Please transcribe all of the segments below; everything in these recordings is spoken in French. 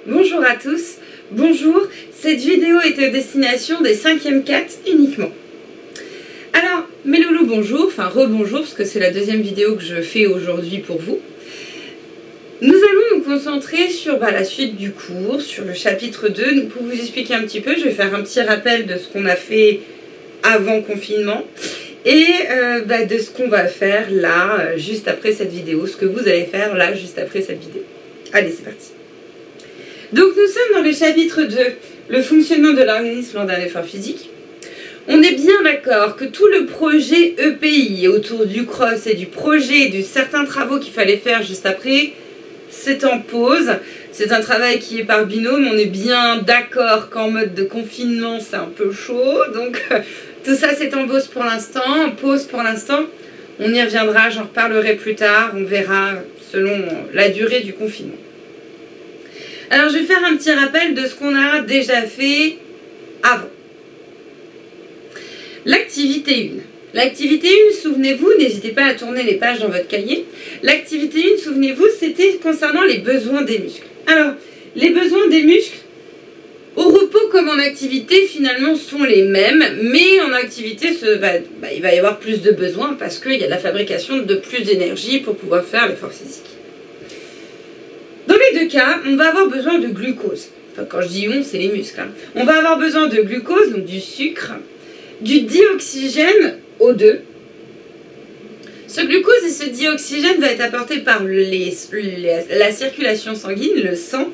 Bonjour à tous, bonjour, cette vidéo est à destination des 5e 4 uniquement. Alors, mes loulous, bonjour, enfin rebonjour parce que c'est la deuxième vidéo que je fais aujourd'hui pour vous. Nous allons nous concentrer sur la suite du cours, sur le chapitre 2. Donc, pour vous expliquer un petit peu, je vais faire un petit rappel de ce qu'on a fait avant confinement et de ce qu'on va faire là, juste après cette vidéo, ce que vous allez faire là, juste après cette vidéo. Allez, c'est parti. Donc nous sommes dans le chapitre 2, le fonctionnement de l'organisme lors d'un effort physique. On est bien d'accord que tout le projet EPI autour du cross et du projet de certains travaux qu'il fallait faire juste après, c'est en pause. C'est un travail qui est par binôme. On est bien d'accord qu'en mode de confinement, c'est un peu chaud. Donc tout ça, c'est en pause pour l'instant. En pause pour l'instant. On y reviendra, j'en reparlerai plus tard. On verra selon la durée du confinement. Alors, je vais faire un petit rappel de ce qu'on a déjà fait avant. L'activité 1. L'activité 1, souvenez-vous, n'hésitez pas à tourner les pages dans votre cahier. L'activité 1, souvenez-vous, c'était concernant les besoins des muscles. Alors, les besoins des muscles, au repos comme en activité, finalement, sont les mêmes, mais en activité, il va y avoir plus de besoins parce qu'il y a la fabrication de plus d'énergie pour pouvoir faire l'effort physique. Dans les deux cas, on va avoir besoin de glucose. Enfin, quand je dis on, c'est les muscles. On va avoir besoin de glucose, donc du sucre, du dioxygène O2. Ce glucose et ce dioxygène va être apporté par la circulation sanguine, le sang,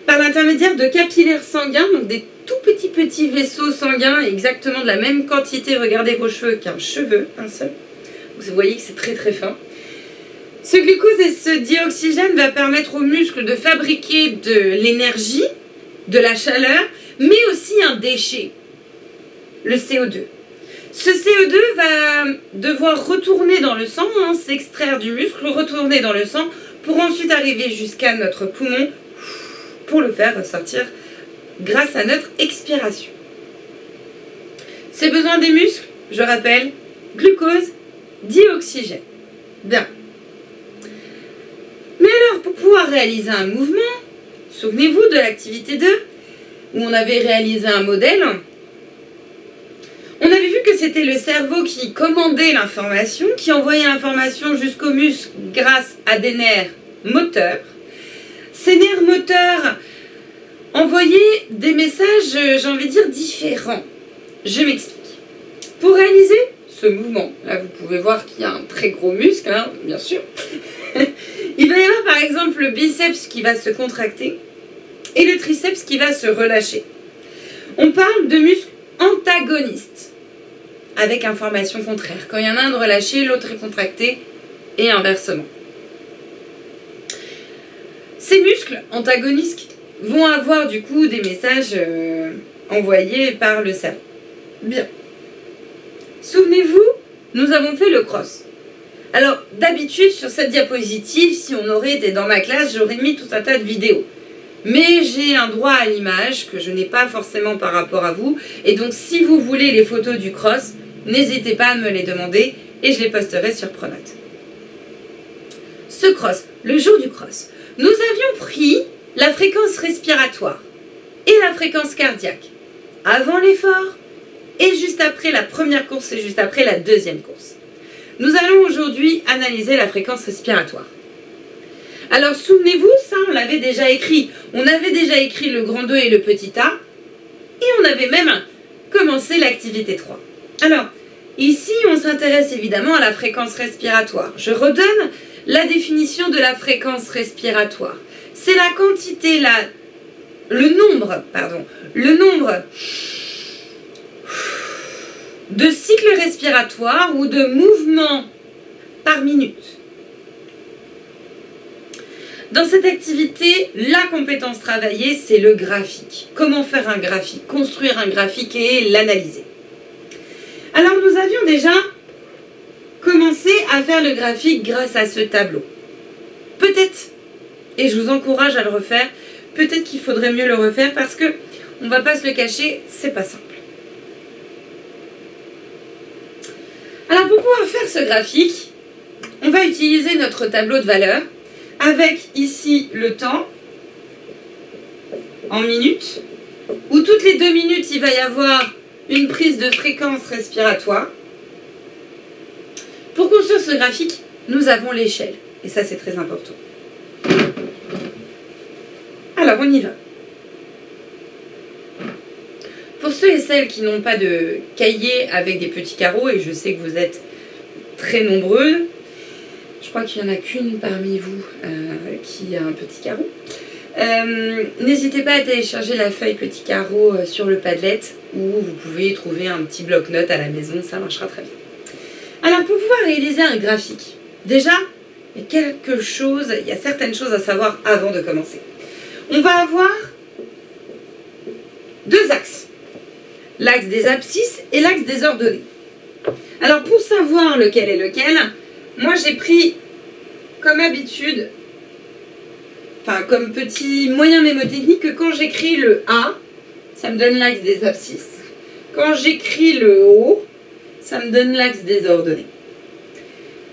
par l'intermédiaire de capillaires sanguins, donc des tout petits vaisseaux sanguins, exactement de la même quantité, regardez vos cheveux, qu'un cheveu, un seul. Donc, vous voyez que c'est très très fin. Ce glucose et ce dioxygène va permettre aux muscles de fabriquer de l'énergie, de la chaleur, mais aussi un déchet, le CO2. Ce CO2 va devoir retourner dans le sang, s'extraire du muscle, retourner dans le sang, pour ensuite arriver jusqu'à notre poumon, pour le faire ressortir grâce à notre expiration. Ces besoins des muscles, je rappelle, glucose, dioxygène. Bien. Mais alors, pour pouvoir réaliser un mouvement, souvenez-vous de l'activité 2, où on avait réalisé un modèle. On avait vu que c'était le cerveau qui commandait l'information, qui envoyait l'information jusqu'aux muscles grâce à des nerfs moteurs. Ces nerfs moteurs envoyaient des messages, j'ai envie de dire, différents. Je m'explique. Pour réaliser ce mouvement, là vous pouvez voir qu'il y a un très gros muscle, bien sûr. Il va y avoir par exemple le biceps qui va se contracter et le triceps qui va se relâcher. On parle de muscles antagonistes avec information contraire. Quand il y en a un de relâché, l'autre est contracté et inversement. Ces muscles antagonistes vont avoir du coup des messages envoyés par le cerveau. Bien. Souvenez-vous, nous avons fait le cross. Alors, d'habitude, sur cette diapositive, si on aurait été dans ma classe, j'aurais mis tout un tas de vidéos. Mais j'ai un droit à l'image que je n'ai pas forcément par rapport à vous. Et donc, si vous voulez les photos du cross, n'hésitez pas à me les demander et je les posterai sur Pronote. Ce cross, le jour du cross, nous avions pris la fréquence respiratoire et la fréquence cardiaque avant l'effort et juste après la première course et juste après la deuxième course. Nous allons aujourd'hui analyser la fréquence respiratoire. Alors souvenez-vous, ça on l'avait déjà écrit. On avait déjà écrit le grand 2 et le petit a. Et on avait même commencé l'activité 3. Alors, ici on s'intéresse évidemment à la fréquence respiratoire. Je redonne la définition de la fréquence respiratoire. C'est la quantité, le nombre de cycles respiratoires ou de mouvements par minute. Dans cette activité, la compétence travaillée, c'est le graphique. Comment faire un graphique, construire un graphique et l'analyser. Alors, nous avions déjà commencé à faire le graphique grâce à ce tableau. Peut-être, et je vous encourage à le refaire, peut-être qu'il faudrait mieux le refaire parce que, on ne va pas se le cacher, c'est pas simple. Alors pour pouvoir faire ce graphique, on va utiliser notre tableau de valeurs avec ici le temps en minutes, où toutes les 2 minutes, il va y avoir une prise de fréquence respiratoire. Pour construire ce graphique, nous avons l'échelle. Et ça, c'est très important. Alors, on y va. Pour ceux et celles qui n'ont pas de cahier avec des petits carreaux, et je sais que vous êtes très nombreux, je crois qu'il n'y en a qu'une parmi vous qui a un petit carreau. N'hésitez pas à télécharger la feuille petit carreau sur le Padlet, ou vous pouvez trouver un petit bloc-notes à la maison, ça marchera très bien. Alors, pour pouvoir réaliser un graphique, déjà, il y a certaines choses à savoir avant de commencer. On va avoir 2 axes. L'axe des abscisses et l'axe des ordonnées. Alors, pour savoir lequel est lequel, moi j'ai pris comme habitude, comme petit moyen mémotechnique, que quand j'écris le A, ça me donne l'axe des abscisses. Quand j'écris le O, ça me donne l'axe des ordonnées.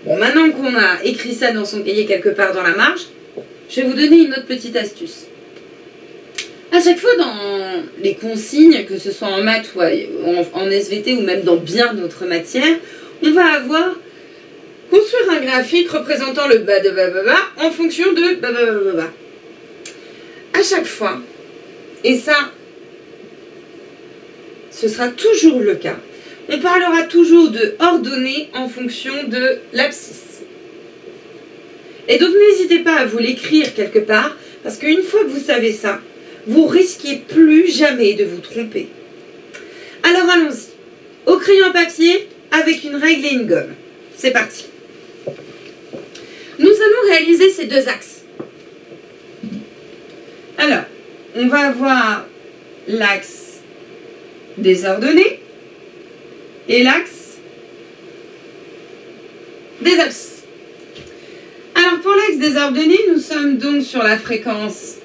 Bon, maintenant qu'on a écrit ça dans son cahier quelque part dans la marge, je vais vous donner une autre petite astuce. À chaque fois dans les consignes, que ce soit en maths ou en SVT ou même dans bien d'autres matières, on va avoir construire un graphique représentant le bas de bababa en fonction de bababa. À chaque fois, et ça, ce sera toujours le cas, on parlera toujours de ordonnées en fonction de l'abscisse. Et donc n'hésitez pas à vous l'écrire quelque part, parce qu'une fois que vous savez ça, vous risquez plus jamais de vous tromper. Alors allons-y. Au crayon à papier, avec une règle et une gomme. C'est parti. Nous allons réaliser ces 2 axes. Alors, on va avoir l'axe des ordonnées et l'axe des abscisses. Alors, pour l'axe des ordonnées, nous sommes donc sur la fréquence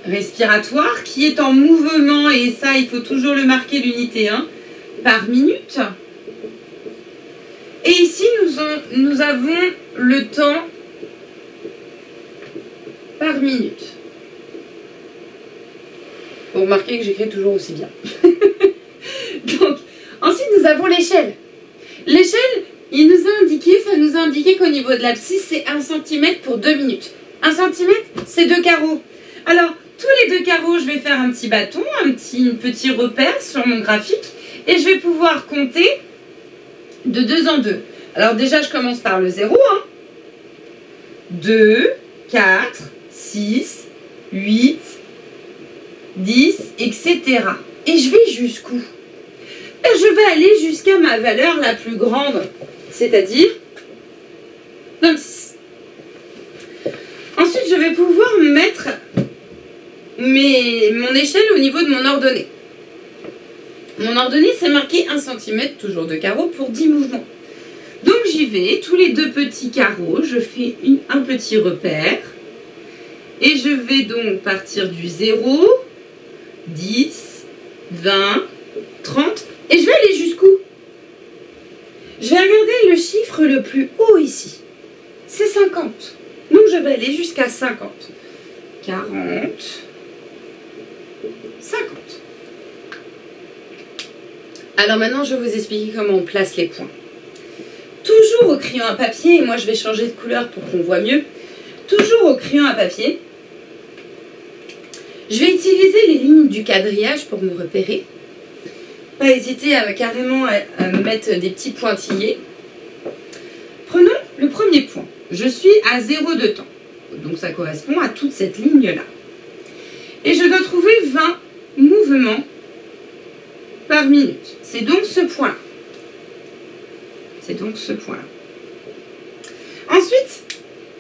respiratoire qui est en mouvement, et ça, il faut toujours le marquer, l'unité 1, par minute. Et ici, nous avons le temps par minute. Vous remarquez que j'écris toujours aussi bien. Donc, ensuite, nous avons l'échelle. L'échelle, ça nous a indiqué qu'au niveau de l'abscisse, c'est 1 cm pour 2 minutes. 1 cm, c'est 2 carreaux. Alors, tous les 2 carreaux, je vais faire un petit bâton, un petit repère sur mon graphique, et je vais pouvoir compter de 2 en 2. Alors déjà, je commence par le 0. 2, 4, 6, 8, 10, etc. Et je vais jusqu'où? Et je vais aller jusqu'à ma valeur la plus grande, c'est-à-dire 26. Ensuite, je vais pouvoir mettre mon échelle au niveau de mon ordonnée. Mon ordonnée, c'est marqué 1 cm, toujours 2 carreaux, pour 10 mouvements. Donc j'y vais, tous les 2 petits carreaux, je fais un petit repère. Et je vais donc partir du 0, 10, 20, 30, et je vais aller jusqu'où? Je vais regarder le chiffre le plus haut ici. C'est 50. Donc je vais aller jusqu'à 50. 40, 50. Alors maintenant, je vais vous expliquer comment on place les points. Toujours au crayon à papier, et moi je vais changer de couleur pour qu'on voit mieux. Toujours au crayon à papier, je vais utiliser les lignes du quadrillage pour me repérer. Pas hésiter carrément à mettre des petits pointillés. Prenons le premier point. Je suis à 0 de temps. Donc ça correspond à toute cette ligne-là. Et je dois trouver 20 mouvements par minute. C'est donc ce point-là. C'est donc ce point-là. Ensuite,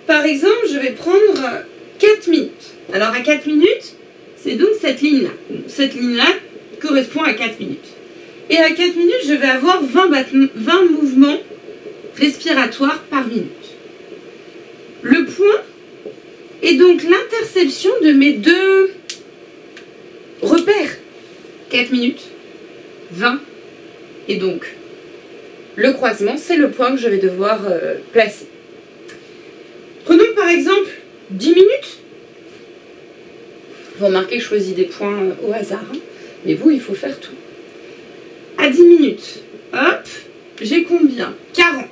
par exemple, je vais prendre 4 minutes. Alors à 4 minutes, c'est donc cette ligne-là. Cette ligne-là correspond à 4 minutes. Et à 4 minutes, je vais avoir 20 mouvements respiratoires par minute. Le point est donc l'intersection de mes 2 repères. 4 minutes, 20, et donc le croisement, c'est le point que je vais devoir placer. Prenons par exemple 10 minutes. Vous remarquez que je choisis des points au hasard, hein. Mais vous, il faut faire tout. À 10 minutes, hop, j'ai combien? 40.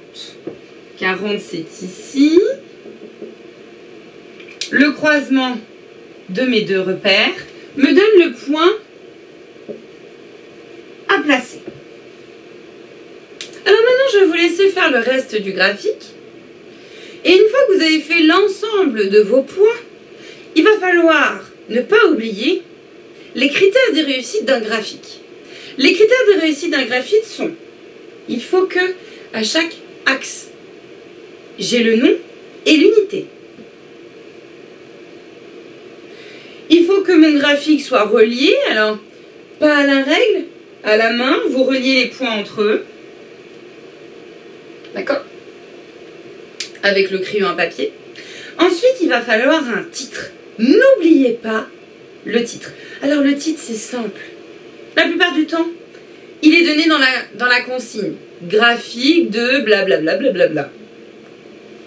40, c'est ici. Le croisement de mes deux repères me donne le point à placer. Alors maintenant, je vais vous laisser faire le reste du graphique. Et une fois que vous avez fait l'ensemble de vos points, il va falloir ne pas oublier les critères de réussite d'un graphique. Les critères de réussite d'un graphique sont: il faut que à chaque axe, j'ai le nom et l'unité. Il faut que mon graphique soit relié, alors pas à la règle, à la main, vous reliez les points entre eux. D'accord? Avec le crayon à papier. Ensuite, il va falloir un titre. N'oubliez pas le titre. Alors le titre, c'est simple. La plupart du temps, il est donné dans la consigne. Graphique de blablabla, blablabla.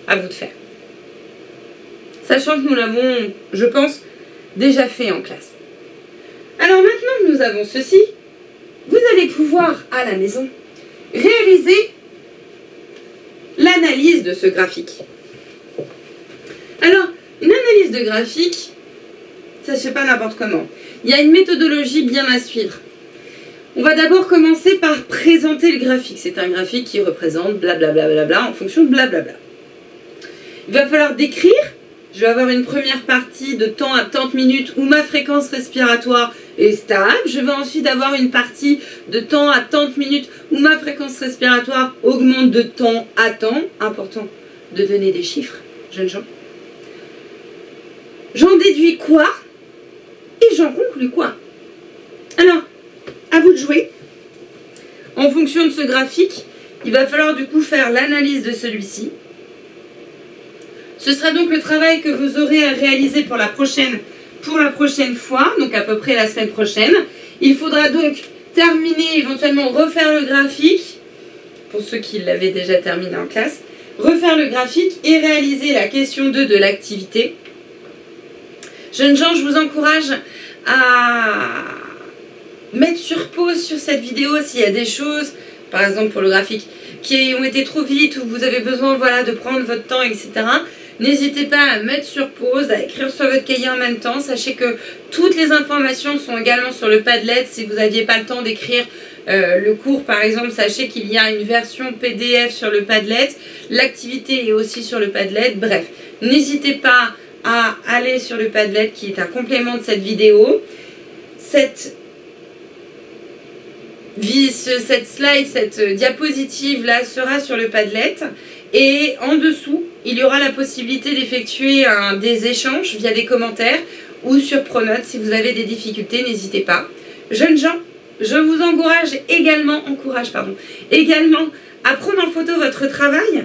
À vous de faire. Sachant que nous l'avons, je pense, déjà fait en classe. Alors maintenant que nous avons ceci, vous allez pouvoir, à la maison, réaliser l'analyse de ce graphique. Alors, une analyse de graphique, ça ne se fait pas n'importe comment. Il y a une méthodologie bien à suivre. On va d'abord commencer par présenter le graphique. C'est un graphique qui représente blablabla en fonction de blablabla. Il va falloir décrire. Je vais avoir une première partie de temps à 30 minutes où ma fréquence respiratoire est stable. Je vais ensuite avoir une partie de temps à 30 minutes où ma fréquence respiratoire augmente de temps à temps. Important de donner des chiffres, jeunes gens. J'en déduis quoi et j'en conclus quoi? Alors, à vous de jouer. En fonction de ce graphique, il va falloir du coup faire l'analyse de celui-ci. Ce sera donc le travail que vous aurez à réaliser pour la prochaine fois, donc à peu près la semaine prochaine. Il faudra donc terminer, éventuellement refaire le graphique, pour ceux qui l'avaient déjà terminé en classe, refaire le graphique et réaliser la question 2 de l'activité. Jeunes gens, je vous encourage à mettre sur pause sur cette vidéo s'il y a des choses, par exemple pour le graphique, qui ont été trop vite ou vous avez besoin de prendre votre temps, etc. N'hésitez pas à mettre sur pause, à écrire sur votre cahier en même temps. Sachez que toutes les informations sont également sur le Padlet. Si vous n'aviez pas le temps d'écrire le cours, par exemple, sachez qu'il y a une version PDF sur le Padlet. L'activité est aussi sur le Padlet. Bref, n'hésitez pas à aller sur le Padlet qui est un complément de cette vidéo. Cette slide, cette diapositive là sera sur le Padlet. Et en dessous, il y aura la possibilité d'effectuer des échanges via des commentaires ou sur Pronote. Si vous avez des difficultés, n'hésitez pas. Jeunes gens, je vous encourage également à prendre en photo votre travail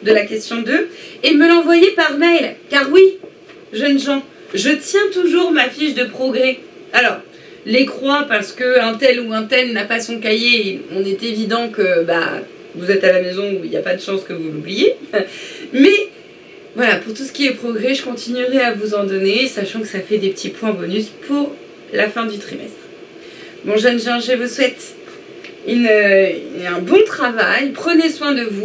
de la question 2 et me l'envoyer par mail. Car oui, jeunes gens, je tiens toujours ma fiche de progrès. Alors, les croix parce qu'un tel ou un tel n'a pas son cahier, on est évident que vous êtes à la maison où il n'y a pas de chance que vous l'oubliez. Mais voilà, pour tout ce qui est progrès, je continuerai à vous en donner, sachant que ça fait des petits points bonus pour la fin du trimestre. Bon, jeunes gens, je vous souhaite un bon travail. Prenez soin de vous.